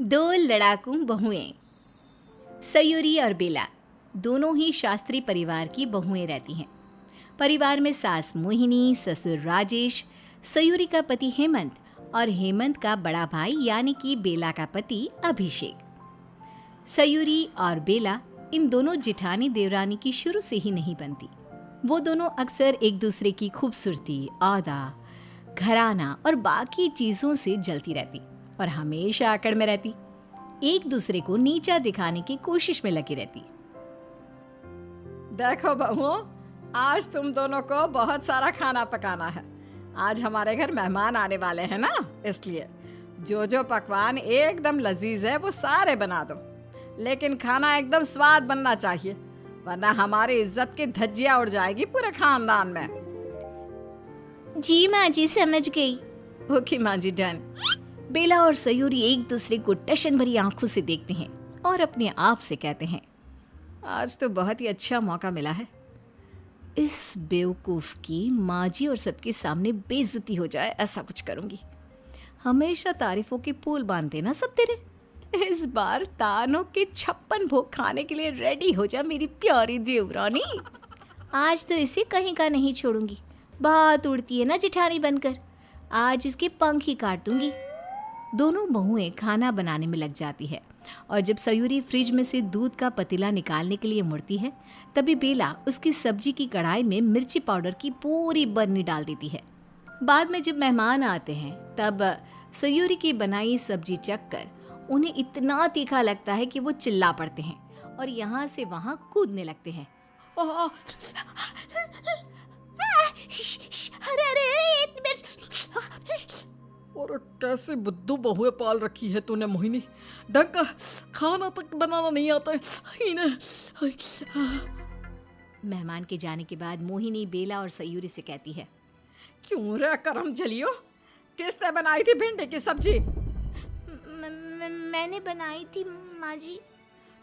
दो लड़ाकू बहुएं। सयूरी और बेला दोनों ही शास्त्री परिवार की बहुएं रहती हैं। परिवार में सास मोहिनी, ससुर राजेश, सयूरी का पति हेमंत और हेमंत का बड़ा भाई यानी कि बेला का पति अभिषेक। सयूरी और बेला इन दोनों जिठानी देवरानी की शुरू से ही नहीं बनती। वो दोनों अक्सर एक दूसरे की खूबसूरती, औदा, घराना और बाकी चीजों से जलती रहती और हमेशा आकड़ में रहती। एक दूसरे को नीचा दिखाने की कोशिश में लगी रहती। देखो बहुओं, आज तुम दोनों को बहुत सारा खाना पकाना है। आज हमारे घर मेहमान आने वाले हैं ना, इसलिए जो जो पकवान एकदम लजीज है वो सारे बना दो, लेकिन खाना एकदम स्वाद बनना चाहिए, वरना हमारी इज्जत की धज्जियां उड़ जाएगी पूरे खानदान में। जी माँ जी, समझ गई। ओके माँ जी, डन। बेला और सयूरी एक दूसरे को टशन भरी आंखों से देखते हैं और अपने आप से कहते हैं, आज तो बहुत ही अच्छा मौका मिला है। इस बेवकूफ की माँ जी और सबके सामने बेइज्जती हो जाए, ऐसा कुछ करूंगी। हमेशा तारीफों के पुल बांधते ना सब तेरे। इस बार तानों के 56 भोग खाने के लिए रेडी हो जा मेरी प्यारी देवरानी। आज तो इसे कहीं का नहीं छोड़ूंगी। बात उड़ती है ना जिठानी बनकर, आज इसके पंख ही काट दूंगी। दोनों बहुएं खाना बनाने में लग जाती है और जब सयूरी फ्रिज में से दूध का पतीला निकालने के लिए मुड़ती है, तभी बेला उसकी सब्जी की कढ़ाई में मिर्ची पाउडर की पूरी बर्नी डाल देती है। बाद में जब मेहमान आते हैं तब सयूरी की बनाई सब्जी चखकर उन्हें इतना तीखा लगता है कि वो चिल्ला पड़ते हैं और यहाँ से वहाँ कूदने लगते हैं। और कैसे बुद्धू बहुएं पाल रखी है तूने मोहिनी, ढंग का खाना तक बनाना नहीं आता है। मेहमान के जाने के बाद मोहिनी बेला और सयूरी से कहती है, क्यों रे करम जलियो, किसने बनाई थी भिंडी की सब्जी? मैंने बनाई थी माँ जी।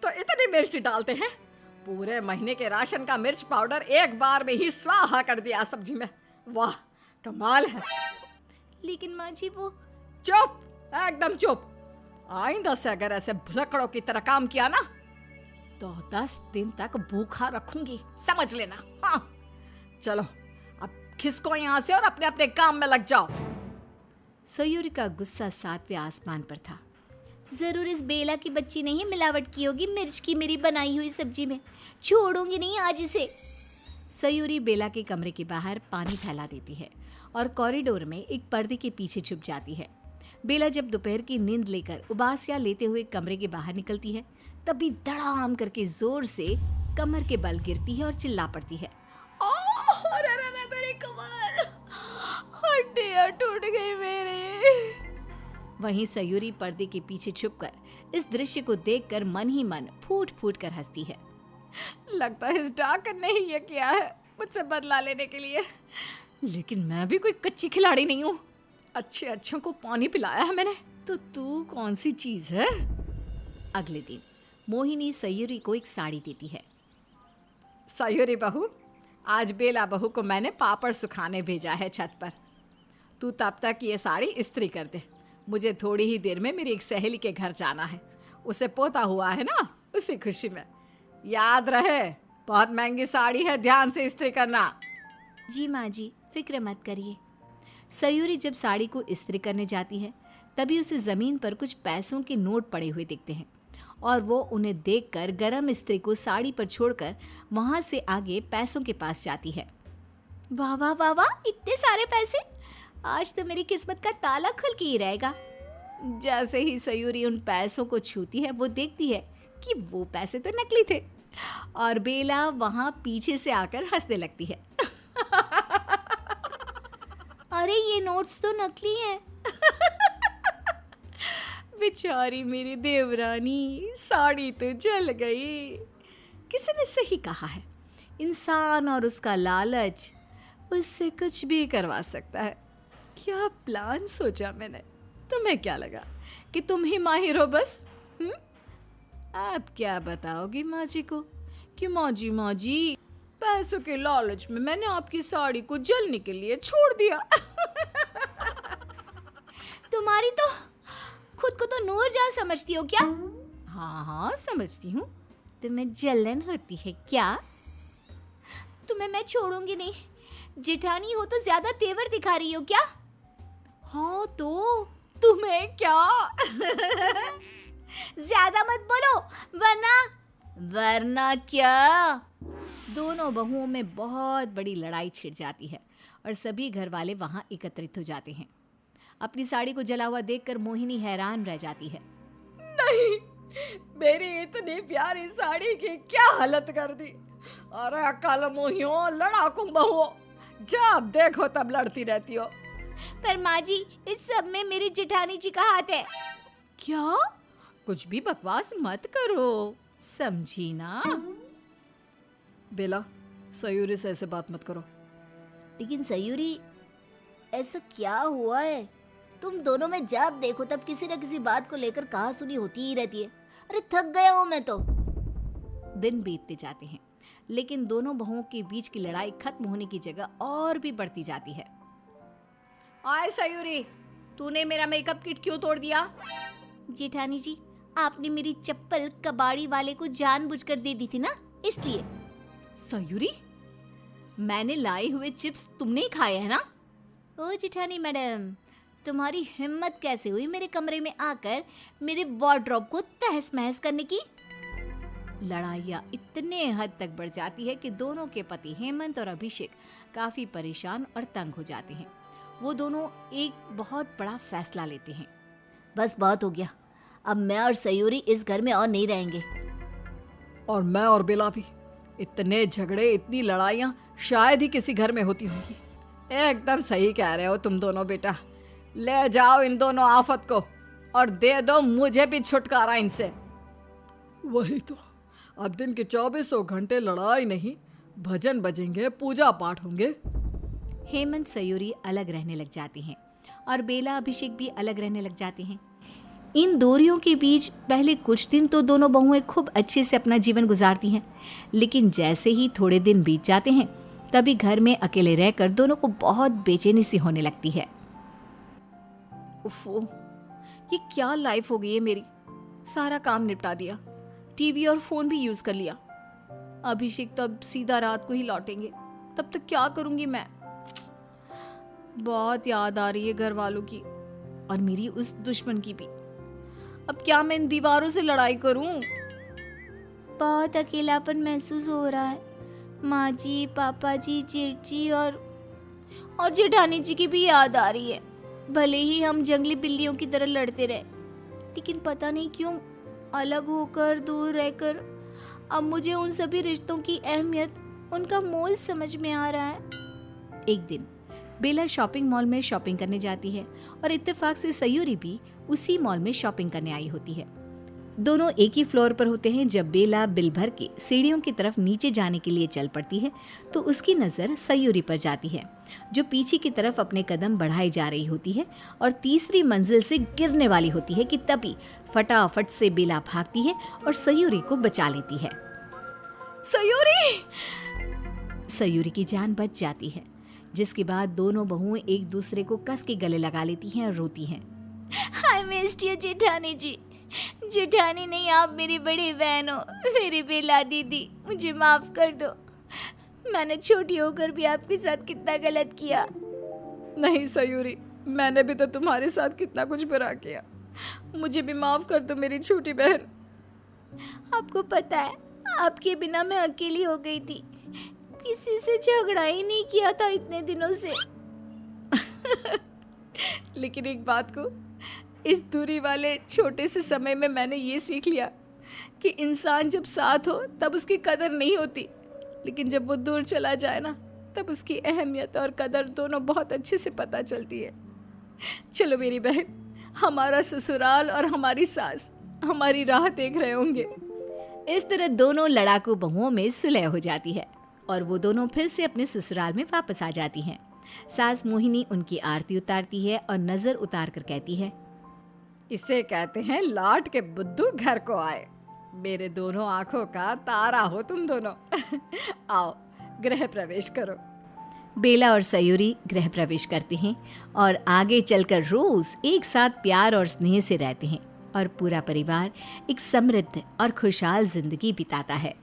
तो इतनी मिर्च डालते हैं? पूरे महीने के राशन का मिर्च पाउडर एक बार में ही स्वाहा कर दिया सब्जी में। वाह, कमाल है। लेकिन माँ जी वो। चुप, एकदम चुप। आइंदा से अगर ऐसे भुलक्कड़ों की तरह काम किया ना तो 10 दिन तक भूखा रखूंगी, समझ लेना। हाँ, चलो अब खिसको यहाँ से और अपने अपने काम में लग जाओ। सयूरी का गुस्सा 7वें आसमान पर था। जरूर इस बेला की बच्ची ने ही मिलावट की होगी मिर्च की मेरी बनाई हुई सब्जी में। छोड़ूंगी नहीं आज इसे। सयूरी बेला के कमरे के बाहर पानी फैला देती है और कॉरिडोर में एक पर्दे के पीछे छुप जाती है। बेला जब दोपहर की नींद लेकर उबासियां लेते हुए कमरे के बाहर निकलती है, तभी धड़ाम करके जोर से कमर के बल गिरती है और चिल्ला पड़ती है, अरे मेरी कमर, हड्डियां टूट गई मेरी। वहीं सयूरी पर्दे के पीछे छुपकर इस दृश्य को देखकर मन ही मन फूट फूट कर हंसती है। लगता है इस डाकन ने ही ये किया है मुझसे बदला लेने के लिए, लेकिन मैं भी कोई कच्ची खिलाड़ी नहीं हूँ। अच्छे अच्छों को पानी पिलाया है मैंने, तो तू कौन सी चीज है? अगले दिन मोहिनी सयूरी को एक साड़ी देती है। सयूरी बहू, आज बेला बहू को मैंने पापड़ सुखाने भेजा है छत पर। तू तब तक ये साड़ी इस्त्री कर दे, मुझे थोड़ी ही देर में मेरी एक सहेली के घर जाना है। उसे पोता हुआ है ना, उसी खुशी में। याद रहे, बहुत महंगी साड़ी है, ध्यान से इस्त्री करना। जी माँ जी, फिक्र मत करिए। सयूरी जब साड़ी को इस्त्री करने जाती है तभी उसे जमीन पर कुछ पैसों के नोट पड़े हुए दिखते हैं और वो उन्हें देखकर गरम इस्त्री को साड़ी पर छोड़कर वहां से आगे पैसों के पास जाती है। वाह वाह वाह वाह, इतने सारे पैसे! आज तो मेरी किस्मत का ताला खुल के ही रहेगा। जैसे ही सयूरी उन पैसों को छूती है, वो देखती है कि वो पैसे तो नकली थे और बेला वहां पीछे से आकर हंसने लगती है। अरे ये नोट्स तो नकली हैं। बेचारी मेरी देवरानी, साड़ी तो जल गई। किसी ने सही कहा है, इंसान और उसका लालच उससे कुछ भी करवा सकता है। क्या प्लान सोचा मैंने, तुम्हें क्या लगा कि तुम ही माहिर हो बस? आप क्या बताओगी माँ जी को कि माँ जी पैसों के लालच में मैंने आपकी साड़ी को जलने के लिए छोड़ दिया। तुम्हारी तो खुद को तो नूरजहां समझती हो क्या? हाँ हाँ समझती हूँ। तुम्हें जलन होती है क्या? तुम्हें मैं छोड़ूंगी नहीं। जेठानी हो तो ज्यादा तेवर दिखा रही हो क्या? हाँ तो तुम्हें क्या? ज्यादा मत बोलो वरना क्या? दोनों बहुओं में बहुत बड़ी लड़ाई छिड़ जाती है और सभी घर वाले वहां एकत्रित हो जाते हैं। अपनी साड़ी को जला हुआ देखकर मोहिनी हैरान रह जाती है। नहीं, मेरी इतनी प्यारी साड़ी की क्या हालत कर दी। अरे कल मोहियों लड़ाकू बहुओं, जब देखो तब लड़ती रहती हो। पर माँ जी, इस सब में मेरी जेठानी जी का हाथ है। क्या? कुछ भी बकवास मत करो, समझी ना? बेला, सयूरी से ऐसे बात मत करो। लेकिन सयूरी, ऐसा क्या हुआ है? तुम दोनों में जब देखो तब किसी न किसी बात को लेकर कहासुनी होती ही रहती है। अरे थक गया हूं मैं तो। दिन बीतते जाते हैं, लेकिन दोनों बहुओं के बीच की लड़ाई खत्म होने की जगह और भी बढ़ती जाती है। आए सयूरी, तूने मेरा मेकअप किट क्यों तोड़ दिया? जेठानी जी, आपने मेरी चप्पल कबाड़ी वाले को जानबूझकर दे दी थी ना, इसलिए। सयूरी, मैंने लाए हुए चिप्स तुमने ही खाए हैं ना? ओ जेठानी मैडम, तुम्हारी हिम्मत कैसे हुई मेरे कमरे में आकर मेरे वार्डरोब को तहस महस करने की? लड़ाइयाँ इतने हद तक बढ़ जाती है कि दोनों के पति हेमंत और अभिषेक काफी परेशान और तंग हो जाते हैं। वो दोनों एक बहुत बड़ा फैसला लेते हैं। बस बहुत हो गया, अब मैं और सयूरी इस घर में और नहीं रहेंगे। और मैं और बेला भी। इतने झगड़े, इतनी लड़ाइयाँ शायद ही किसी घर में होती होंगी। एकदम सही कह रहे हो तुम दोनों बेटा। ले जाओ इन दोनों आफत को और दे दो मुझे भी छुटकारा इनसे। वही तो, अब दिन के 2400 घंटे लड़ाई नहीं, भजन बजेंगे, पूजा पाठ होंगे। हेमंत सयूरी अलग रहने लग जाते हैं और बेला अभिषेक भी अलग रहने लग जाते हैं। इन दूरियों के बीच पहले कुछ दिन तो दोनों बहुएं खूब अच्छे से अपना जीवन गुजारती हैं, लेकिन जैसे ही थोड़े दिन बीत जाते हैं तभी घर में अकेले रहकर दोनों को बहुत बेचैनी सी होने लगती है। उफ़ो, ये क्या लाइफ हो गई है मेरी। सारा काम निपटा दिया, टीवी और फोन भी यूज कर लिया। अभिषेक तो अब सीधा रात को ही लौटेंगे, तब तक क्या करूंगी मैं? बहुत याद आ रही है घर वालों की और मेरी उस दुश्मन की भी। अब क्या मैं इन दीवारों से लड़ाई करूं? बहुत अकेलापन महसूस हो रहा है। माँ जी, पापा जी, चिरची और जेठानी जी की भी याद आ रही है। भले ही हम जंगली बिल्लियों की तरह लड़ते रहे, लेकिन पता नहीं क्यों अलग होकर, दूर रहकर अब मुझे उन सभी रिश्तों की अहमियत, उनका मोल समझ में आ रहा है। एक दिन बेला शॉपिंग मॉल में शॉपिंग करने जाती है और इत्तेफाक से सयूरी भी उसी मॉल में शॉपिंग करने आई होती है। दोनों एक ही फ्लोर पर होते हैं। जब बेला बिल भर के सीढ़ियों की तरफ नीचे जाने के लिए चल पड़ती है तो उसकी नज़र सयूरी पर जाती है, जो पीछे की तरफ अपने कदम बढ़ाई जा रही होती है और तीसरी मंजिल से गिरने वाली होती है कि तभी फटाफट से बेला भागती है और सयूरी को बचा लेती है। सयूरी! सयूरी की जान बच जाती है, जिसके बाद दोनों बहुएं एक दूसरे को कस के गले लगा लेती हैं और रोती हैं। आई मिस्ड यू जेठानी जी। जेठानी नहीं, आप मेरी बड़ी बहन हो, मेरी बेला दीदी, मुझे माफ कर दो। मैंने छोटी होकर भी आपके साथ कितना गलत किया। नहीं सयूरी, मैंने भी तो तुम्हारे साथ कितना कुछ बुरा किया। मुझे भी माफ कर दो मेरी छोटी बहन। आपको पता है, आपके बिना मैं अकेली हो गई थी। किसी से झगड़ा ही नहीं किया था इतने दिनों से। लेकिन एक बात को, इस दूरी वाले छोटे से समय में मैंने ये सीख लिया कि इंसान जब साथ हो तब उसकी कदर नहीं होती, लेकिन जब वो दूर चला जाए ना, तब उसकी अहमियत और कदर दोनों बहुत अच्छे से पता चलती है। चलो मेरी बहन, हमारा ससुराल और हमारी सास हमारी राह देख रहे होंगे। इस तरह दोनों लड़ाकू बहुओं में सुलह हो जाती है और वो दोनों फिर से अपने ससुराल में वापस आ जाती हैं। सास मोहिनी उनकी आरती उतारती है और नजर उतार कर कहती है, इसे कहते हैं लाट के बुद्धू घर को आए। मेरे दोनों आंखों का तारा हो तुम दोनों। आओ गृह प्रवेश करो। बेला और सयूरी गृह प्रवेश करते हैं और आगे चलकर रोज एक साथ प्यार और स्नेह से रहते हैं और पूरा परिवार एक समृद्ध और खुशहाल जिंदगी बिताता है।